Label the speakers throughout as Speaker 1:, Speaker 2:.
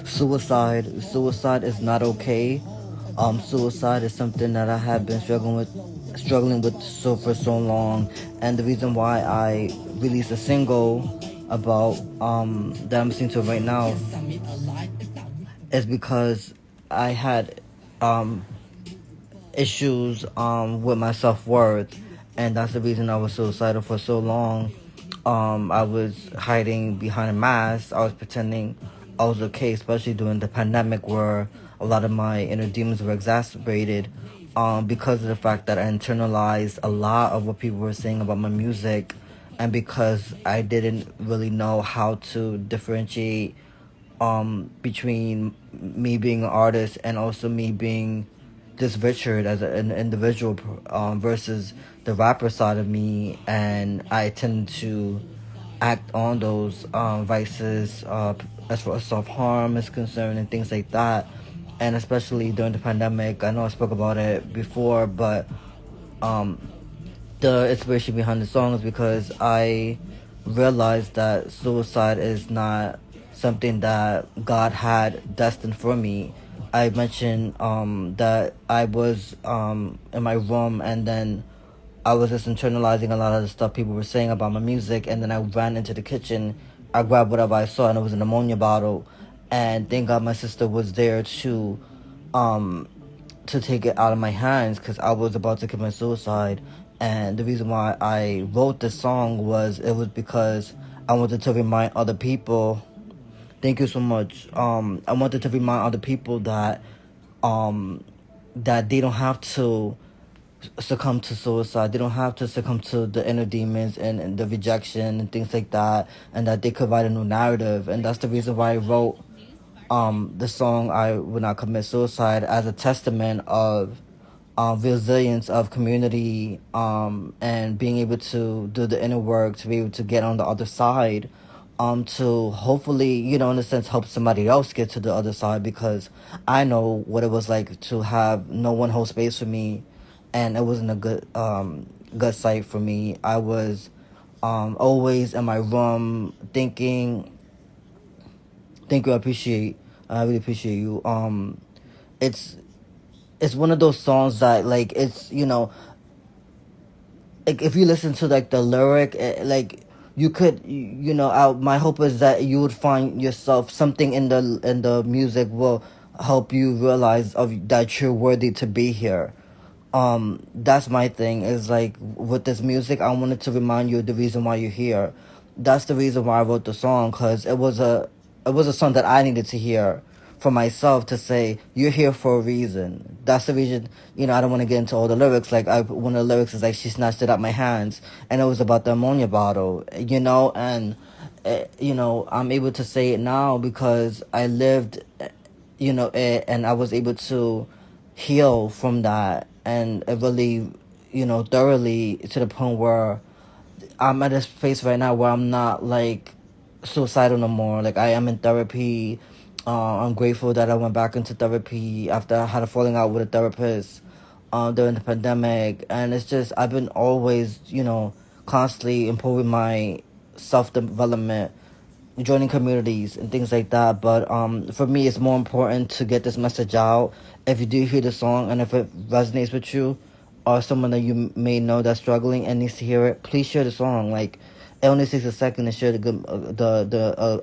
Speaker 1: Suicide is not okay. Suicide is something that I have been struggling with for so long, and the reason why I released a single about that I'm listening to right now is because I had um issues with my self-worth, and that's the reason I was suicidal for so long. I was hiding behind a mask. I was pretending I was okay, especially during the pandemic where a lot of my inner demons were exacerbated because of the fact that I internalized a lot of what people were saying about my music, and because I didn't really know how to differentiate between me being an artist and also me being just Richard as an individual versus the rapper side of me, and I tend to act on those vices as far as self harm is concerned and things like that. And especially during the pandemic, I know I spoke about it before, but um, the inspiration behind the song is because I realized that suicide is not something that God had destined for me. I mentioned that I was in my room, and then I was just internalizing a lot of the stuff people were saying about my music, and then I ran into the kitchen. I grabbed whatever I saw, and it was an ammonia bottle. And thank God my sister was there um, to take it out of my hands because I was about to commit suicide. And the reason why I wrote this song was it was because I wanted to remind other people. Thank you so much. I wanted to remind other people um, that they don't have to succumb to suicide. They don't have to succumb to the inner demons and the rejection and things like that, and that they could write a new narrative. And that's the reason why I wrote the song "I Would Not Commit Suicide" as a testament of resilience of community, and being able to do the inner work to be able to get on the other side, to hopefully, in a sense, help somebody else get to the other side, because I know what it was like to have no one hold space for me, and it wasn't a good sight for me. I was always in my room thinking. Thank you. I really appreciate you. It's it's one of those songs that, like, it's, like, if you listen to, like, the lyric, like, you could, my hope is that you would find yourself something in the music will help you realize that you're worthy to be here. That's my thing, is like, with this music, I wanted to remind you of the reason why you're here. That's the reason why I wrote the song, because it was a song that I needed to hear for myself, to say you're here for a reason. That's the reason. I don't want to get into all the lyrics. Like, one of the lyrics is like, she snatched it out my hands, and it was about the ammonia bottle. And I'm able to say it now because I lived, it, and I was able to heal from that, and it really, thoroughly, to the point where I'm at a space right now where I'm not, like, suicidal no more. Like, I am in therapy. I'm grateful that I went back into therapy after I had a falling out with a therapist during the pandemic. And it's just, I've been always, constantly improving my self development, joining communities and things like that. But for me, it's more important to get this message out. If you do hear the song and if it resonates with you, or someone that you may know that's struggling and needs to hear it, please share the song. Like, it only takes a second to share the good,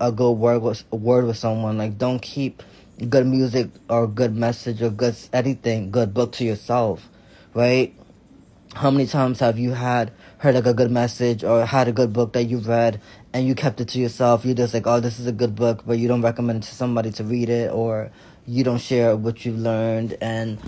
Speaker 1: a good word with someone. Like, don't keep good music or good message or good book to yourself, right? How many times have you heard like a good message or had a good book that you read and you kept it to yourself? You're just like, oh, this is a good book, but you don't recommend it to somebody to read it, or you don't share what you've learned. And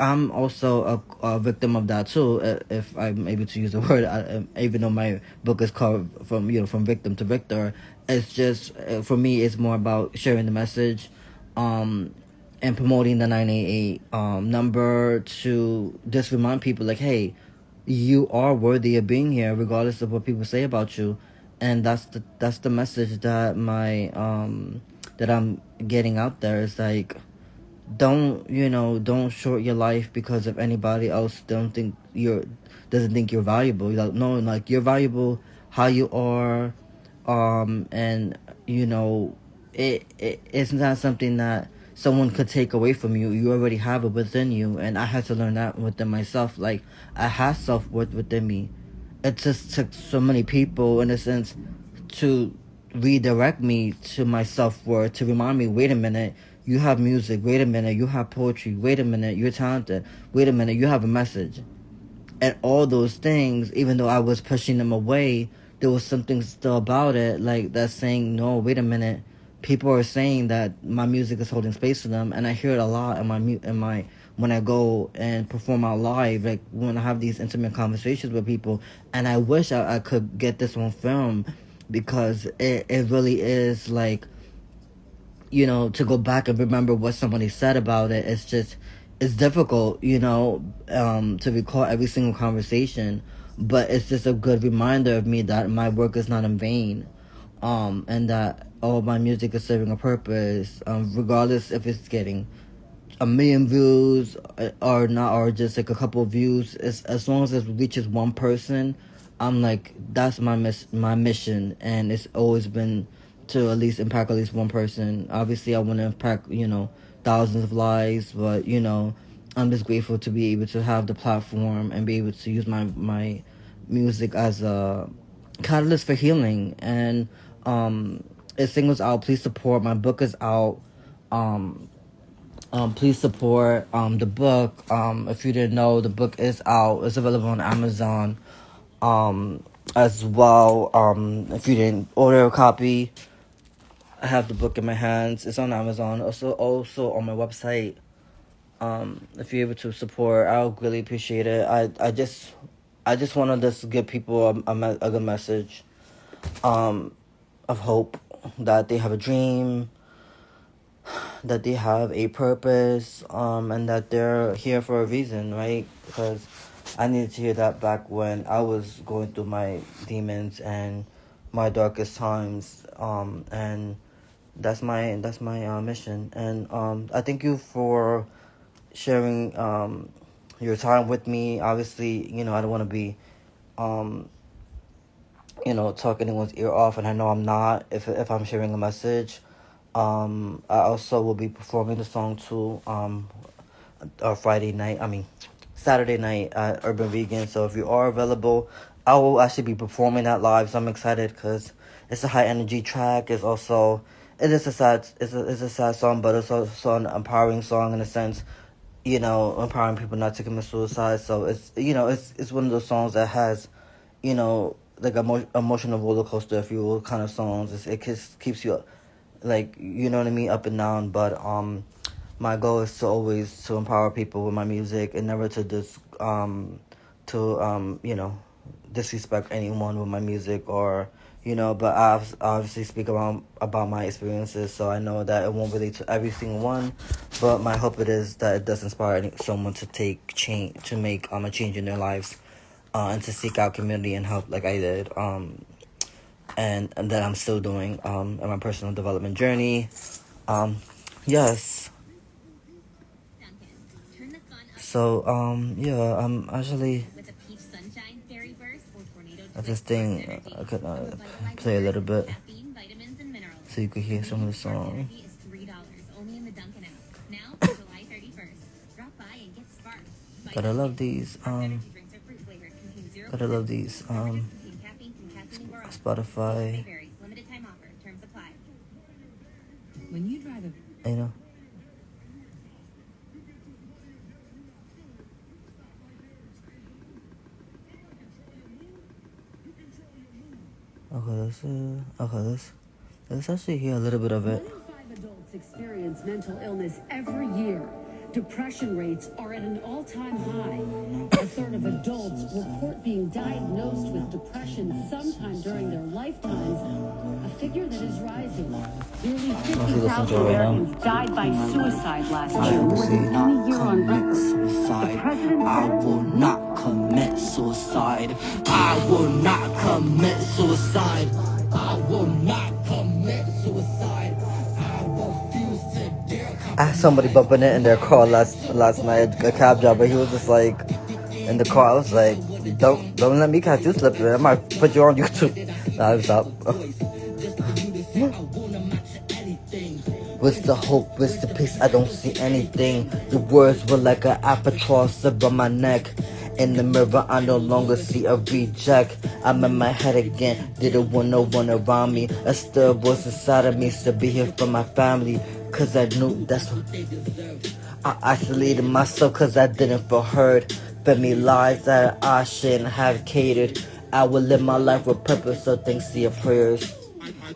Speaker 1: I'm also a victim of that too, if I'm able to use the word. Even though my book is called from victim to victor, it's just, for me, it's more about sharing the message. Um, and promoting the 988 number to just remind people, like, hey, you are worthy of being here regardless of what people say about you. And that's the message that I'm getting out there. Is like, don't short your life because of anybody else doesn't think you're valuable. No, like, you're valuable how you are. And, you know it's not something that someone could take away from you. You already have it within you, and I had to learn that within myself. Like, I have self-worth within me. It just took so many people, in a sense, to redirect me to my self-worth, to remind me, wait a minute, you have music, wait a minute, you have poetry, wait a minute, you're talented, wait a minute, you have a message. And all those things, even though I was pushing them away, there was something still about it, like, that's saying, no, wait a minute, people are saying that my music is holding space for them, and I hear it a lot in my when I go and perform out live, like when I have these intimate conversations with people. And I wish I could get this on film, because it really is like, to go back and remember what somebody said about it. It's difficult, to recall every single conversation, but it's just a good reminder of me that my work is not in vain, and that all my music is serving a purpose, regardless if it's getting a million views or not, or just like a couple of views. As long as it reaches one person, I'm like, that's my mission, and it's always been to at least impact at least one person. Obviously, I want to impact thousands of lives, but I'm just grateful to be able to have the platform and be able to use my music as a catalyst for healing. And it singles out. Please support. My book is out. Please support the book. If you didn't know, the book is out. It's available on Amazon as well. If you didn't order a copy, I have the book in my hands. It's on Amazon. Also on my website. If you're able to support, I'll really appreciate it. I just want to just give people a good message of hope, that they have a dream, that they have a purpose, and that they're here for a reason, right? Because I needed to hear that back when I was going through my demons and my darkest times, and that's my mission. And I thank you for sharing your time with me. Obviously, I don't want to be talk anyone's ear off, and I know I'm not, if I'm sharing a message. I also will be performing the song too, Saturday night at Urban Vegan. So if you are available, I will actually be performing that live. So I'm excited because it's a high energy track. It is a sad song, but it's also an empowering song in a sense, empowering people not to commit suicide. So it's it's one of those songs that has, like emotional roller coaster, if you will, kind of songs. It just keeps you, like, what I mean, up and down. But my goal is to always to empower people with my music, and never to disrespect anyone with my music, or but I obviously speak about my experiences, so I know that it won't relate to every single one, but my hope it is that it does inspire someone to make a change in their lives, and to seek out community and help like I did, and that I'm still doing in my personal development journey. Yes. So I'm actually this thing. I could play a little bit so you could hear some of the song. Gotta love these. Gotta love these. Spotify. Let's actually hear a little bit of it.
Speaker 2: 1 in 5 adults experience mental illness every year. Depression rates are at an all-time high. A third of adults report being diagnosed with depression sometime during their lifetimes, a figure that is rising. Nearly 50,000 Americans died by suicide last year, more than any year on record.
Speaker 3: I will not commit suicide. I will not commit suicide. I will not commit suicide. I refuse to dare.
Speaker 1: I had somebody bumping it in their car last night, a cab driver. He was just like in the car. I was like, don't let me catch you slipping. I might put you on YouTube. Nah, stop. What's the hope? What's the peace? I don't see anything. The words were like an albatross around my neck. In the mirror, I no longer see a reject. I'm in my head again. Didn't want no one around me. A still voice inside of me to be here for my family. Cause I knew that's what they deserved. I isolated myself cause I didn't feel heard. Fed me lies that I shouldn't have catered. I will live my life with purpose, so thanks to your prayers.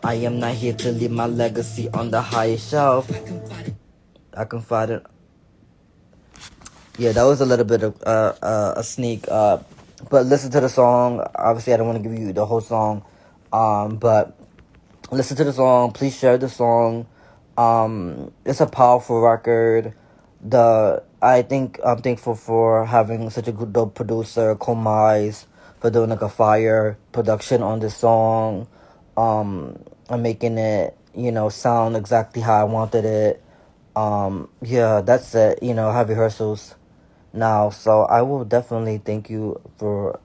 Speaker 1: I am not here to leave my legacy on the highest shelf. I confide it. Yeah, that was a little bit of a sneak. But listen to the song. Obviously, I don't want to give you the whole song. But listen to the song. Please share the song. It's a powerful record. I'm thankful for having such a good dope producer, Komais, for doing like a fire production on this song. I'm making it, sound exactly how I wanted it. Yeah, that's it. I have rehearsals now, so I will definitely thank you for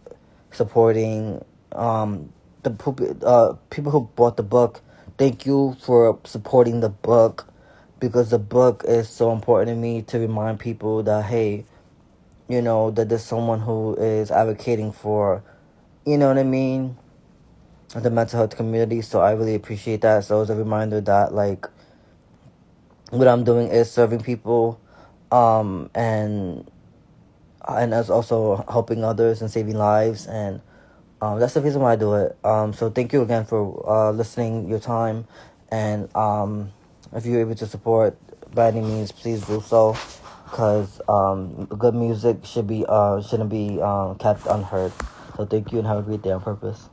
Speaker 1: supporting the people who bought the book. Thank you for supporting the book, because the book is so important to me, to remind people that, hey, that there's someone who is advocating for, you know what I mean, the mental health community. So I really appreciate that. So it's a reminder that, like, what I'm doing is serving people, and as also helping others and saving lives, and that's the reason why I do it. So thank you again for listening your time, and if you're able to support by any means, please do so, because good music shouldn't be kept unheard. So thank you and have a great day on purpose.